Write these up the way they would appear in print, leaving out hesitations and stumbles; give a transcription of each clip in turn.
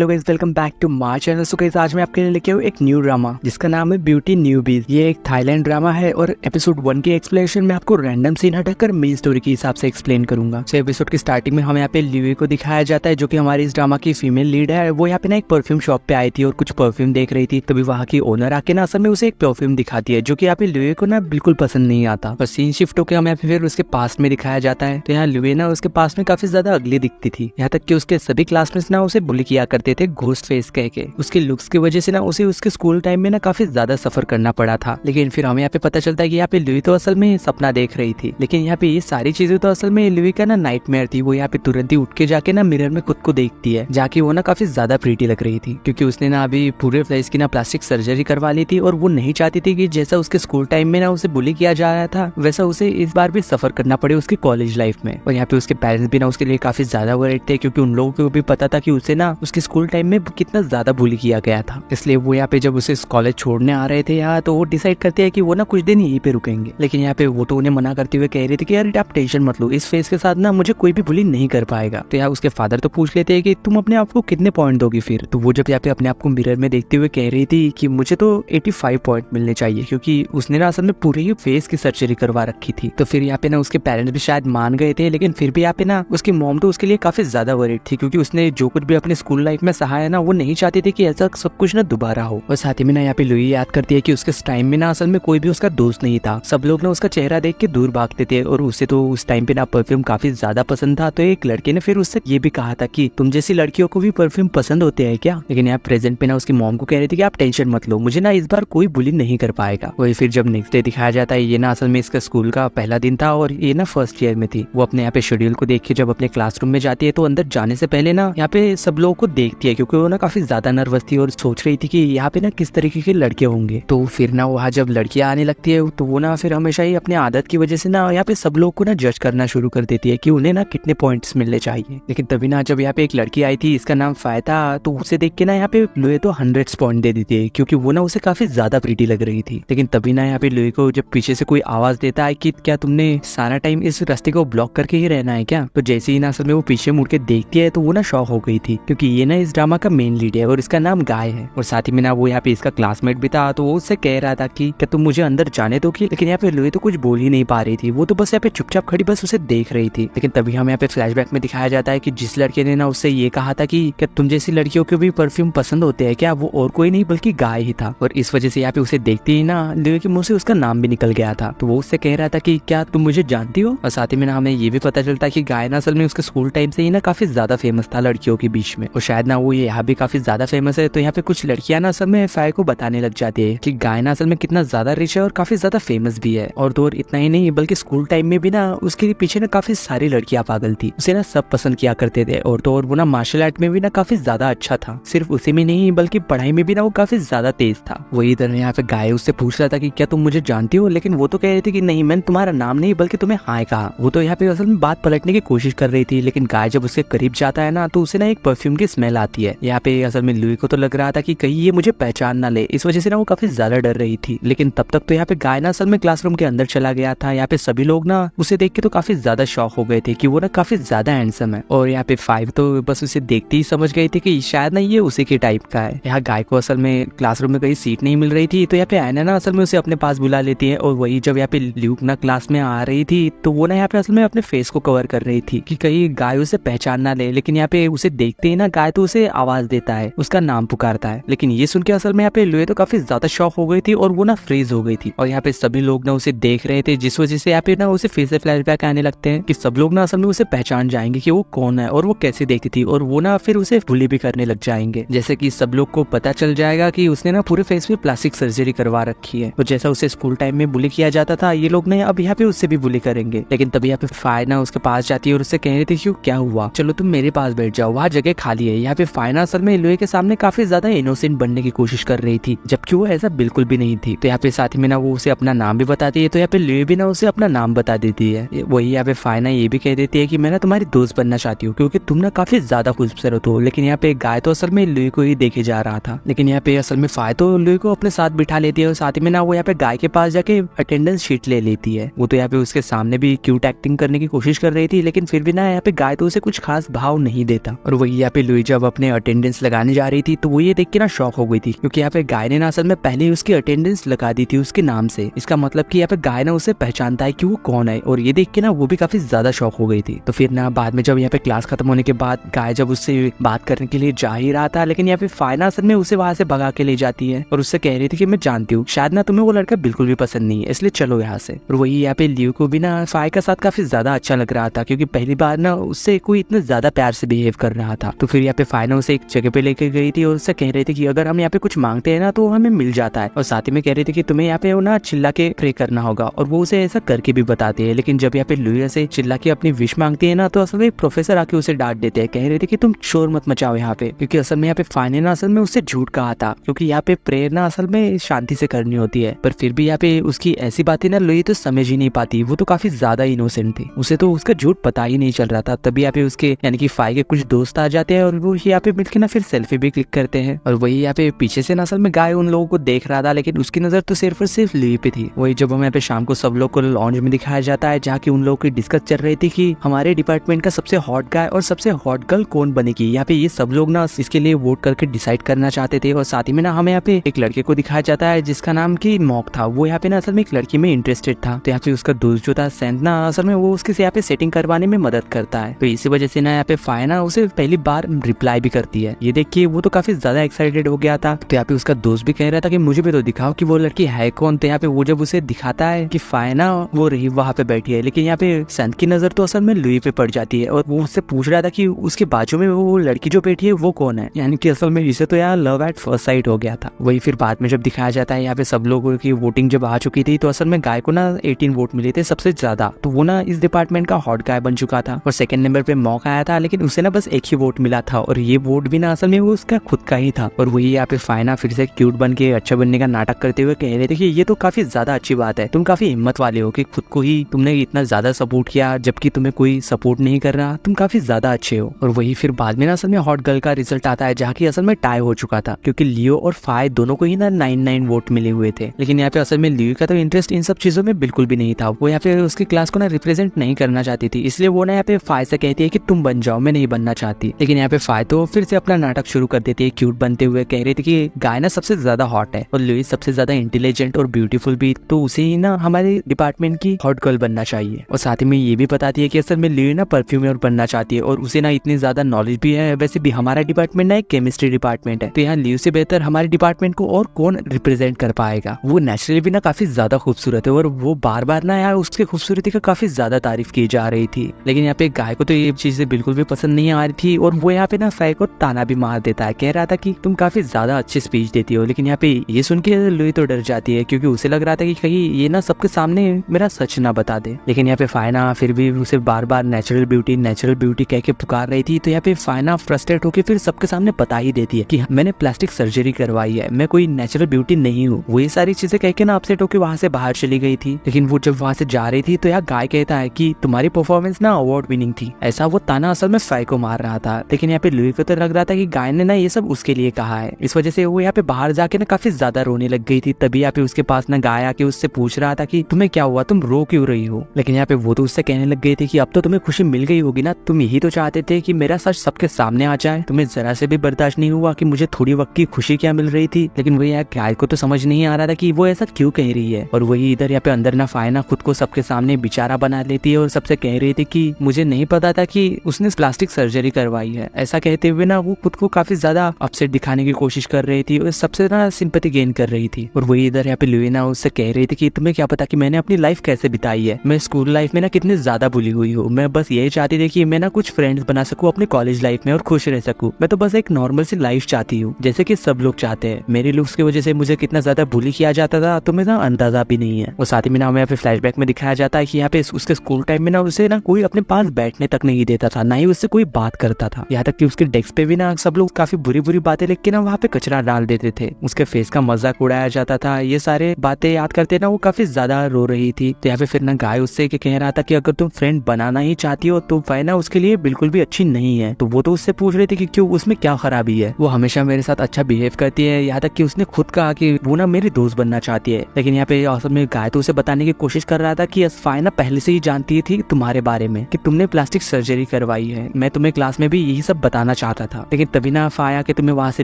Hello guys, welcome back to my channel. So guys, आज मैं आपके लिए लेके आया एक न्यू ड्रामा जिसका नाम है ब्यूटी न्यूबीज। ये एक थाईलैंड ड्रामा है और एपिसोड 1 की एक्सप्लेनेशन मैं आपको रैंडम सीन हटाकर मेन स्टोरी के हिसाब से एक्सप्लेन करूंगा। सो एपिसोड की स्टार्टिंग में हमें यहाँ पे ल्यूई को दिखाया जाता है, जो कि हमारी इस ड्रामा की फीमेल लीड है। वो यहाँ पे ना एक परफ्यूम शॉप पे आई थी और कुछ परफ्यूम देख रही थी। तभी वहाँ की ओनर आके ना असल में उसे एक परफ्यूम दिखाती है, जो कि यहाँ पे ल्यूई को ना बिल्कुल पसंद नहीं आता। और सीन शिफ्ट होकर हमें फिर उसके पास्ट में दिखाया जाता है। तो यहाँ ल्यूई ना उसके पास्ट में काफी ज्यादा अगली दिखती थी, यहाँ तक कि उसके सभी क्लासमेट्स ना उसे बुली किया करते थे घोस्ट फेस कह के। उसके लुक्स की वजह से ना उसे उसके स्कूल टाइम में ना काफी ज्यादा सफर करना पड़ा था। लेकिन फिर हमें यहाँ पे पता चलता है कि यहाँ पे ल्यूई तो असल में सपना देख रही थी, लेकिन यहाँ पे ये सारी चीजें तो असल में ल्यूई का ना नाइटमेयर थी। वो यहाँ पे तुरंत ही उठ के जाके ना मिरर में खुद को देखती है, जाके वो ना काफी ज्यादा प्रीटी लग रही थी, क्योंकि उसने ना अभी पूरे फेस की ना प्लास्टिक सर्जरी करवा ली थी और वो नहीं चाहती थी कि जैसा उसके स्कूल टाइम में ना उसे बुली किया जा रहा था वैसा उसे इस बार भी सफर करना पड़े उसके कॉलेज लाइफ में। और यहाँ पे उसके पेरेंट्स भी ना उसके लिए काफी ज्यादा वरीड थे, क्योंकि उन लोगों को भी पता था कि उसे ना उसके स्कूल टाइम में कितना ज्यादा बुली किया गया था। इसलिए वो यहाँ पे जब उसे कॉलेज छोड़ने आ रहे थे यहाँ, तो वो डिसाइड करते हैं कि वो ना कुछ दिन यहीं पे रुकेंगे। लेकिन यहाँ पे वो तो उन्हें मना करते हुए कह रहे थे कि यार आप टेंशन मत लो, इस फेस के साथ ना मुझे कोई भी बुली नहीं कर पाएगा। तो यहाँ उसके फादर तो पूछ लेते हैं कि तुम अपने आप को कितने पॉइंट दोगी फिर। तो वो जब यहाँ पे अपने आप को मिरर में देखते हुए कह रही थी कि मुझे तो 85 पॉइंट मिलने चाहिए, क्योंकि उसने ना असल में पूरे ही फेस की सर्जरी करवा रखी थी। तो फिर यहाँ पे ना उसके पेरेंट्स भी शायद मान गए थे, लेकिन फिर भी यहाँ पे ना उसकी मॉम तो उसके लिए काफी ज्यादा वरीड थी, क्योंकि उसने जो कुछ भी अपने स्कूल लाइफ में सहा है ना, वो नहीं चाहती थी कि ऐसा सब कुछ ना दोबारा हो। और साथ ही में ना यहाँ पे लुई याद करती है कि उसके टाइम में ना असल में कोई भी उसका दोस्त नहीं था। सब लोग ना उसका चेहरा देख के दूर भागते थे और उसे तो उस टाइम पे ना परफ्यूम काफी ज्यादा पसंद था। तो एक लड़के ने फिर उससे ये भी कहा था कि तुम जैसी लड़कियों को भी परफ्यूम पसंद होते हैं क्या। लेकिन यहाँ प्रेजेंट पे ना उसकी मॉम को कह रही थी कि आप टेंशन मत लो, मुझे ना इस बार कोई बुली नहीं कर पाएगा। वही फिर जब नेक्स्ट डे दिखाया जाता है, ये ना असल में इसका स्कूल का पहला दिन था और ये ना फर्स्ट ईयर में थी। वो अपने यहाँ पे शेड्यूल को देख के जब अपने क्लासरूम में जाती है, तो अंदर जाने से पहले ना यहाँ पे सब लोगों को देखती है, क्योंकि वो ना काफी ज्यादा नर्वस थी और सोच रही थी कि यहाँ पे ना किस तरीके के लड़के होंगे। तो फिर ना वहाँ जब लड़कियां आने लगती है, तो वो ना फिर हमेशा ही अपने आदत की वजह से ना यहाँ पे सब लोग को ना जज करना शुरू कर देती है कि उन्हें ना कितने पॉइंट्स मिलने चाहिए। लेकिन तभी ना जब यहाँ पे एक लड़की आई थी, इसका नाम फायता, तो उसे देख के ना यहाँ पे लुई तो 100 पॉइंट दे देती है, क्योंकि वो ना उसे काफी ज्यादा प्रीटी लग रही थी। लेकिन तभी ना यहाँ पे लुई को जब पीछे से कोई आवाज देता है कि क्या तुमने सारा टाइम इस रास्ते को ब्लॉक करके ही रहना है क्या। तो जैसे ही ना असल में वो पीछे मुड़ के देखती है, तो वो ना शॉक हो गई थी, क्योंकि ये ना इस ड्रामा का मेन लीड है और इसका नाम गाय है। और साथ ही में ना वो यहाँ पे इसका क्लासमेट भी था, तो वो उससे कह रहा था कि क्या तुम मुझे अंदर जाने दोगी। लेकिन यहाँ पे लुई तो कुछ बोल ही नहीं पा रही थी, वो तो बस यहाँ पे चुपचाप खड़ी बस उसे देख रही थी। लेकिन तभी हमें यहाँ पे फ्लैशबैक में दिखाया जाता है कि जिस लड़के ने ना उससे ये कहा था कि क्या तुम जैसी लड़कियों को भी परफ्यूम पसंद होते हैं क्या, वो और कोई नहीं बल्कि गाय ही था। और इस वजह से यहाँ पे उसे देखते ही ना लुई के मुंह से उसका नाम भी निकल गया था। तो वो उससे कह रहा था कि क्या तुम मुझे जानती हो। और साथ ही में ना हमें ये भी पता चलता है कि गाय ना असल में उसके स्कूल टाइम से ही ना काफी ज्यादा फेमस था लड़कियों के बीच में, और शायद ना वो यहाँ भी काफी ज्यादा फेमस है। तो यहाँ पे कुछ लड़कियां ना असल में फाय को बताने लग जाती है कि गाय ना असल में कितना ज्यादा रिच है और काफी ज्यादा फेमस भी है। और तो और इतना ही नहीं, बल्कि स्कूल टाइम में भी ना उसके पीछे ना काफी सारी लड़कियां पागल थी, उसे ना सब पसंद किया करते थे। और तो और वो ना मार्शल आर्ट में भी ना काफी ज्यादा अच्छा था, सिर्फ उसी में नहीं बल्कि पढ़ाई में भी ना वो काफी ज्यादा तेज था। वही इधर यहाँ पे गाय उससे पूछ रहा था कि क्या तुम मुझे जानती हो, लेकिन वो तो कह रही थी कि नहीं, मैंने तुम्हारा नाम नहीं बल्कि तुम्हें हाय कहा। वो तो यहाँ पे असल में बात पलटने की कोशिश कर रही थी, लेकिन गाय जब उसके करीब जाता है ना, तो उसे ना एक परफ्यूम की स्मेल आती है। यहाँ पे असल में लुई को तो लग रहा था कि कहीं ये मुझे पहचान ना ले, इस वजह से ना वो काफी ज्यादा डर रही थी। लेकिन तब तक तो यहाँ पे गाय ना असल में क्लासरूम के अंदर चला गया था। यहाँ पे सभी लोग ना उसे देख के तो काफी ज्यादा शॉक हो गए थे कि वो ना काफी ज्यादा हैंडसम है। और यहाँ पे फाइव तो बस उसे देखते ही समझ गई थी कि शायद ना ये उसी के टाइप का है। यहाँ गाय को असल में क्लासरूम में कहीं सीट नहीं मिल रही थी, तो यहाँ पे आयना ना असल में उसे अपने पास बुला लेती है। और वही जब यहाँ पे ल्यूक ना क्लास में आ रही थी, तो वो ना यहाँ पे असल में अपने फेस को कवर कर रही थी कि कहीं गाय उसे पहचान ना ले। लेकिन यहाँ पे उसे देखते ही ना गाय तो उसे आवाज देता है, उसका नाम पुकारता है। लेकिन ये सुन के असल में यहाँ पे लुई तो काफी ज्यादा शॉक हो गई थी और वो ना फ्रीज हो गई थी। और यहाँ पे सभी लोग ना उसे देख रहे थे, जिस वजह से यहाँ पे ना उसे फिर से फ्लैशबैक आने लगते हैं कि सब लोग ना असल में उसे पहचान जाएंगे कि वो कौन है और वो कैसे देखती थी, और वो ना फिर उसे बुली भी करने लग जाएंगे। जैसे कि सब लोग को पता चल जाएगा कि उसने ना पूरे फेस पे प्लास्टिक सर्जरी करवा रखी है, और जैसा उसे स्कूल टाइम में बुली किया जाता था, ये लोग ना अब यहाँ पे उससे भी बुली करेंगे। लेकिन तभी यहाँ पे फाय ना उसके पास जाती है और उससे कह रही थी क्यों क्या हुआ, चलो तुम मेरे पास बैठ जाओ, वहाँ जगह खाली है। यहाँ पे फाय ना असल में लुई के सामने काफी ज्यादा इनोसेंट बनने की कोशिश कर रही थी, जबकि वो ऐसा बिल्कुल भी नहीं थी। तो यहाँ पे साथ में ना वो उसे अपना नाम भी बताती है, तो यहाँ पे लुई भी ना उसे अपना नाम बता देती है। वही यहाँ पे फाय ना ये भी कह देती है कि मैं ना तुम्हारी दोस्त बनना चाहती हूँ, क्योंकि तुम ना काफी ज्यादा खूबसूरत हो। लेकिन यहाँ पे गाय तो असल में लुई को ही देखे जा रहा था। लेकिन यहाँ पे असल में फाय तो लुई को अपने साथ बिठा लेती है और साथ में ना वो यहाँ पे गाय के पास जाके अटेंडेंस शीट ले लेती है। वो तो यहाँ पे उसके सामने भी क्यूट एक्टिंग करने की कोशिश कर रही थी, लेकिन फिर भी ना यहाँ पे गाय तो उसे कुछ खास भाव नहीं देता। और वही यहाँ पे लुई जब अपने अटेंडेंस लगाने जा रही थी तो वो ये देख के ना शॉक हो गई थी, क्योंकि यहाँ पे गाय ने ना असल में पहले ही उसकी अटेंडेंस लगा दी थी उसके नाम से। इसका मतलब कि यहाँ पे गाय ना उसे पहचानता है कि वो कौन है, और ये देख के ना वो भी काफी ज्यादा शॉक हो गई थी। तो फिर ना बाद में जब यहाँ पे क्लास खत्म होने के बाद गाय जब उससे बात करने के लिए जा ही रहा था, लेकिन यहाँ पे फाइना असल में उसे वहां से भगा के ले जाती है और उससे कह रही थी कि मैं जानती हूँ शायद ना तुम्हें वो लड़का बिल्कुल भी पसंद नहीं है, इसलिए चलो यहाँ से। और वही यहाँ पे लियो को भी ना फाइ का साथ काफी ज्यादा अच्छा लग रहा था, क्योंकि पहली बार ना उससे कोई इतना ज्यादा प्यार से बिहेव कर रहा था। तो फिर यहाँ पे फाइना उसे एक जगह पे लेके गई थी और उससे कह रही थी कि अगर हम यहाँ पे कुछ मांगते हैं ना तो हमें मिल जाता है, और साथ ही में कह रही थी कि तुम्हें यहाँ पे ना चिल्ला के प्रे करना होगा, और वो उसे ऐसा करके भी बताती है। लेकिन जब यहाँ पे लुइया से चिल्ला के अपनी विश मांगती है ना तो असल में प्रोफेसर आके उसे डांट देते हैं, कह रहे थे कि तुम शोर मत मचाओ यहाँ पे, क्योंकि असल में यहाँ पे फाइने ना असल में उससे झूठ कहा था, क्योंकि यहाँ पे प्रेयर ना असल में शांति से करनी होती है। पर फिर भी यहाँ पे उसकी ऐसी बातें ना लुई तो समझ ही नहीं पाती, वो तो काफी ज्यादा इनोसेंट थी, उसे तो उसका झूठ पता ही नहीं चल रहा था। तभी यहाँ पे उसके यानी कि फाइ के कुछ दोस्त आ जाते हैं और वो यहाँ पे मिलकर ना फिर सेल्फी भी क्लिक करते हैं। और वही यहाँ पे पीछे से ना असल में गाय उन लोगों को देख रहा था, लेकिन उसकी नजर तो सिर्फ और सिर्फ लुई पे थी। वही जब हमें यहाँ पे शाम को सब लोग को लॉन्ज में दिखाया जाता है, जहाँ की उन लोगों की डिस्कस चल रही थी कि हमारे डिपार्टमेंट का सबसे हॉट गाय और सबसे हॉट गर्ल कौन बनेगी। यहाँ पे ये सब लोग ना इसके लिए वोट करके डिसाइड करना चाहते थे। और साथ ही में ना हमें यहाँ पे एक लड़के को दिखाया जाता है जिसका नाम की मॉक था, वो यहाँ पे ना असल में एक लड़की में इंटरेस्टेड था। तो यहाँ पे उसका दोस्त जो था सेंट ना असल में वो उसके यहाँ पे सेटिंग करवाने में मदद करता है। तो इसी वजह से ना यहाँ पे फाइ ना उसे पहली बार रिप्लाई भी करती है। ये देख के वो तो काफी ज्यादा एक्साइटेड हो गया था। तो यहाँ पे उसका दोस्त भी कह रहा था कि मुझे भी तो दिखाओ कि वो लड़की है कौन। तो यहाँ पे वो जब उसे दिखाता है कि फाइ ना वो रही वहाँ पे बैठी है, लेकिन यहाँ पे सेंट की नजर तो असल में लुई पे पड़ जाती है और वो उससे पूछ रहा था कि उसके बाजू में वो लड़की जो बैठी है वो कौन है, यानी कि असल में इसे तो यार लव एट फर्स्ट साइट हो गया था। वही फिर बाद में जब दिखाया जाता है यहाँ पे सब लोगों की वोटिंग जब आ चुकी थी, तो असल में गाय को ना 18 वोट मिले थे सबसे ज्यादा, तो वो ना इस डिपार्टमेंट का हॉट गाय बन चुका था। और सेकंड नंबर पे मॉक आया था, लेकिन उसे ना बस एक ही वोट मिला था, और ये वोट भी ना असल में वो उसका खुद का ही था। और वही यहाँ पे फाइना फिर से क्यूट बन के अच्छा बनने का नाटक करते हुए कह रहे थे कि ये तो काफी ज्यादा अच्छी बात है, तुम काफी हिम्मत वाले हो कि खुद को ही तुमने इतना ज्यादा सपोर्ट किया जबकि तुम्हें कोई सपोर्ट नहीं कर रहा, तुम काफी ज्यादा अच्छे हो। और वही फिर बाद में ना असल में हॉट गर्ल का रिजल्ट आता है, जहाँ की असल में टाई हो चुका था, क्योंकि लियो और फाइ दोनों को ही ना 9-9 वोट मिले हुए थे। लेकिन यहाँ पे असल में लियो का तो इंटरेस्ट इन सब चीजों में बिल्कुल भी नहीं था, वो यहाँ पे उसकी क्लास को ना रिप्रेजेंट नहीं करना चाहती थी, इसलिए वो ना यहाँ पे फाइ से कहती है कि तुम बन जाओ, मैं नहीं बनना चाहती। लेकिन यहाँ पे फाइ तो फिर से अपना नाटक शुरू कर देती है क्यूट बनते हुए, कह रही थी कि गाय ना सबसे ज्यादा हॉट है और लुई सबसे ज्यादा इंटेलिजेंट और ब्यूटीफुल भी, तो उसे ही ना हमारे डिपार्टमेंट की हॉट गर्ल बनना चाहिए। और साथ ही में ये भी बताती है कि असल में लुई ना परफ्यूमर बनना चाहती है और उसे ना इतनी ज्यादा नॉलेज भी है। वैसे भी हमारा डिपार्टमेंट ना एक केमिस्ट्री डिपार्टमेंट है, तो यहाँ लुई से बेहतर हमारे डिपार्टमेंट को और कौन रिप्रेजेंट कर पाएगा। वो नेचुरली भी ना काफी ज्यादा खूबसूरत है और वो बार बार ना यार उसकी खूबसूरती का काफी ज्यादा तारीफ की जा रही थी। लेकिन यहाँ पे गाय को तो ये चीजें बिल्कुल भी पसंद नहीं आ रही थी और वो यहाँ पे ना फाइ को ताना भी मार देता है, कह रहा था कि तुम काफी ज्यादा अच्छी स्पीच देती हो। लेकिन यहाँ पे ये सुन के लुई तो डर जाती है, क्योंकि उसे लग रहा था कि कहीं ये ना सबके सामने मेरा सच ना बता दे। लेकिन यहाँ पे फाइना फिर भी उसे बार बार नेचुरल ब्यूटी कह के पुकार रही थी। तो यहाँ पे फाइना फ्रस्ट्रेट होकर फिर सबके सामने बता ही देती है कि मैंने प्लास्टिक सर्जरी करवाई है, मैं कोई नेचुरल ब्यूटी नहीं हूँ। वो ये सारी चीजें कह के ना अपसेट होकर वहाँ से बाहर चली गई थी। लेकिन वो जब वहाँ से जा रही थी तो यहाँ गाय कहता है कि तुम्हारी परफॉर्मेंस ना अवार्ड विनिंग थी, ऐसा वो ताना असल में फाइ को मार रहा था। लेकिन यहाँ पे लुई को तो लग रहा था कि गाय ने ना ये सब उसके लिए कहा है, इस वजह से वो यहाँ पे बाहर जाके ना काफी ज्यादा रोने लग गई थी। तभी यहाँ पे उसके पास ना गाय आके उससे पूछ रहा था कि तुम्हें क्या हुआ, तुम रो क्यों रही हो। लेकिन यहाँ पे वो तो उससे कहने लग गई थी कि अब तो तुम्हें खुशी मिल गई होगी ना, तुम यही तो चाहते थे कि मेरा सच सबके सामने आ जाए, तुम्हें जरा से भी बर्दाश्त नहीं हुआ कि मुझे थोड़ी वक्त की खुशी क्या मिल रही थी। लेकिन वही यहाँ गाय को तो समझ नहीं आ रहा था कि वो ऐसा क्यों कह रही है। और वही इधर यहाँ पे अंदर ना फाइ ना खुद को सबके सामने बेचारा बना लेती है और सबसे कह रही थी कि मुझे नहीं पता था कि उसने प्लास्टिक सर्जरी करवाई है। ऐसा कहते हुए ना वो खुद को काफी ज्यादा अपसेट दिखाने की कोशिश कर रही थी और सबसे ना सिंपैथी गेन कर रही थी। और वही इधर यहाँ पे लुई ना उससे कह रही थी कि तुम्हें क्या पता कि मैंने अपनी लाइफ कैसे बिताई है, मैं स्कूल लाइफ में ना कितनी ज्यादा बुली हुई हूँ, मैं बस यही चाहती थी कि मैं ना कुछ फ्रेंड्स बना सकूं अपने कॉलेज लाइफ में और खुश रह सकूं। मैं तो बस एक नॉर्मल सी लाइफ चाहती हूँ जैसे कि सब लोग चाहते हैं। मेरे लुक्स की वजह से मुझे कितना ज्यादा बुली किया जाता था तो मेरा अंदाजा भी नहीं है। और साथ ही में ना हमें यहाँ पे फ्लैशबैक में दिखाया जाता है कि यहाँ पे उसके स्कूल टाइम में ना उसे ना कोई अपने पास बैठने तक नहीं देता था, ना ही उससे कोई बात करता था। यहाँ तक कि उसके डेस्क पे भी ना सब लोग काफी बुरी बुरी बातें लिख के ना वहाँ पे कचरा डाल देते थे, उसके फेस का मजाक उड़ाया जाता था। ये सारे बातें याद करते ना वो काफी ज्यादा रो रही थी। तो यहाँ पे फिर ना गाय उससे कह रहा था कि अगर तुम फ्रेंड बनाना ही चाहती हो तो फाइ ना उसके लिए बिल्कुल भी अच्छी नहीं है। तो वो तो उससे पूछ रही थी कि क्यों, उसमें क्या खराबी है, वो हमेशा मेरे साथ अच्छा बिहेव करती है। यहाँ तक कि उसने खुद कहा कि वो ना मेरी दोस्त बनना चाहती है। लेकिन यहाँ पे असल में गाय तो उसे बताने की कोशिश कर रहा था कि फाइ ना पहले से ही जानती थी तुम्हारे बारे में कि तुमने प्लास्टिक सर्जरी करवाई है, मैं तुम्हें क्लास में भी यही सब बताना जाना चाहता था, लेकिन तभी ना फाया कि तुम्हें वहां से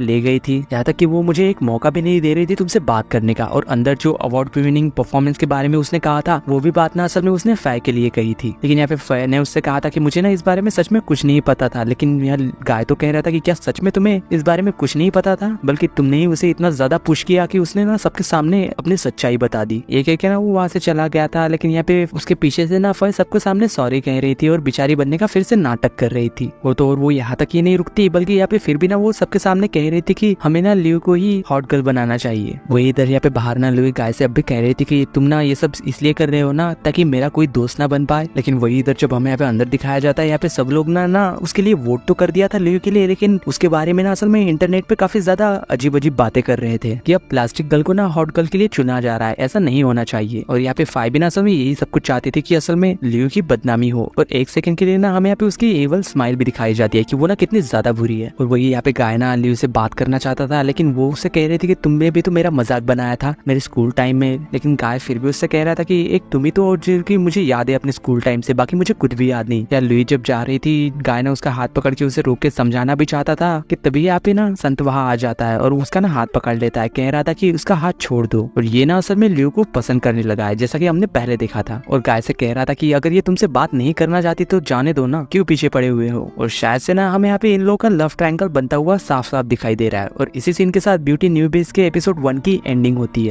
ले गई थी। यहाँ तक कि वो मुझे एक मौका भी नहीं दे रही थी तुमसे बात करने का, और अंदर जो अवार्ड विनिंग परफॉर्मेंस के बारे में उसने कहा था वो भी बात ना असल में उसने फाय के लिए कही थी। लेकिन यहाँ पे फाय ने उससे कहा था कि मुझे ना इस बारे में सच में कुछ नहीं पता था। लेकिन यह गाय तो कह रहा था कि क्या सच में तुम्हें इस बारे में कुछ नहीं पता था, बल्कि तुमने ही उसे इतना ज्यादा पुश किया कि उसने ना सबके सामने अपनी सच्चाई बता दी। ये कह के ना वो वहां से चला गया था। लेकिन यहाँ पे उसके पीछे से ना फाय सबके सामने सॉरी कह रही थी और बेचारी बनने का फिर से नाटक कर रही थी। वो तो और वो यहाँ तक ही नहीं रुकती, बल्कि यहाँ पे फिर भी ना वो सबके सामने कह रही थी कि हमें ना लियो को ही हॉट गर्ल बनाना चाहिए। वही इधर यहाँ पे बाहर ना लियो गाय से अब भी कह रही थी कि तुम ना ये सब इसलिए कर रहे हो ना ताकि मेरा कोई दोस्त ना बन पाए। लेकिन वही इधर जब हमें यहाँ पे अंदर दिखाया जाता है, यहाँ पे सब लोग ना उसके लिए वोट तो कर दिया था लियो के लिए, लेकिन उसके बारे में ना असल में इंटरनेट पे काफी ज्यादा अजीब अजीब बातें कर रहे थे कि अब प्लास्टिक गर्ल को ना हॉट गर्ल के लिए चुना जा रहा है, ऐसा नहीं होना चाहिए। और यहाँ पे फाइ भी ना असल में यही सब कुछ चाहती थी कि असल में लियो की बदनामी हो। और एक सेकंड के लिए ना हमें यहाँ पे उसकी एवल स्माइल भी दिखाई जाती है कि वो ना कितनी ज्यादा बुरी है। और वही यहाँ पे गाय ना लियो से बात करना चाहता था, लेकिन वो उससे कह रही थी कि तुमने भी तो मेरा मजाक बनाया था मेरे स्कूल टाइम में। लेकिन गाय फिर भी उससे कह रहा था कि एक तुम ही तो जिनकी मुझे याद है अपने स्कूल टाइम से, बाकी मुझे कुछ भी याद नहीं। या लियो जब जा रही थी, गाय ने उसका हाथ पकड़ के उसे रोक के समझाना भी चाहता था कि तभी यहाँ पे ना संत वहां आ जाता है और उसका ना हाथ पकड़ लेता है, कह रहा था कि उसका हाथ छोड़ दो। और ये ना असल में लियो को पसंद करने लगा है, जैसा कि हमने पहले देखा था। और गाय से कह रहा था कि अगर ये तुमसे बात नहीं करना चाहती तो जाने दो ना, क्यों पीछे पड़े हुए हो। और शायद से ना हमें यहाँ पे इन लोगों का लव ट्रायंगल बनता हुआ साफ साफ दिखाई दे रहा है। और इसी सीन के साथ ब्यूटी न्यूबीज के एपिसोड 1 की एंडिंग होती है।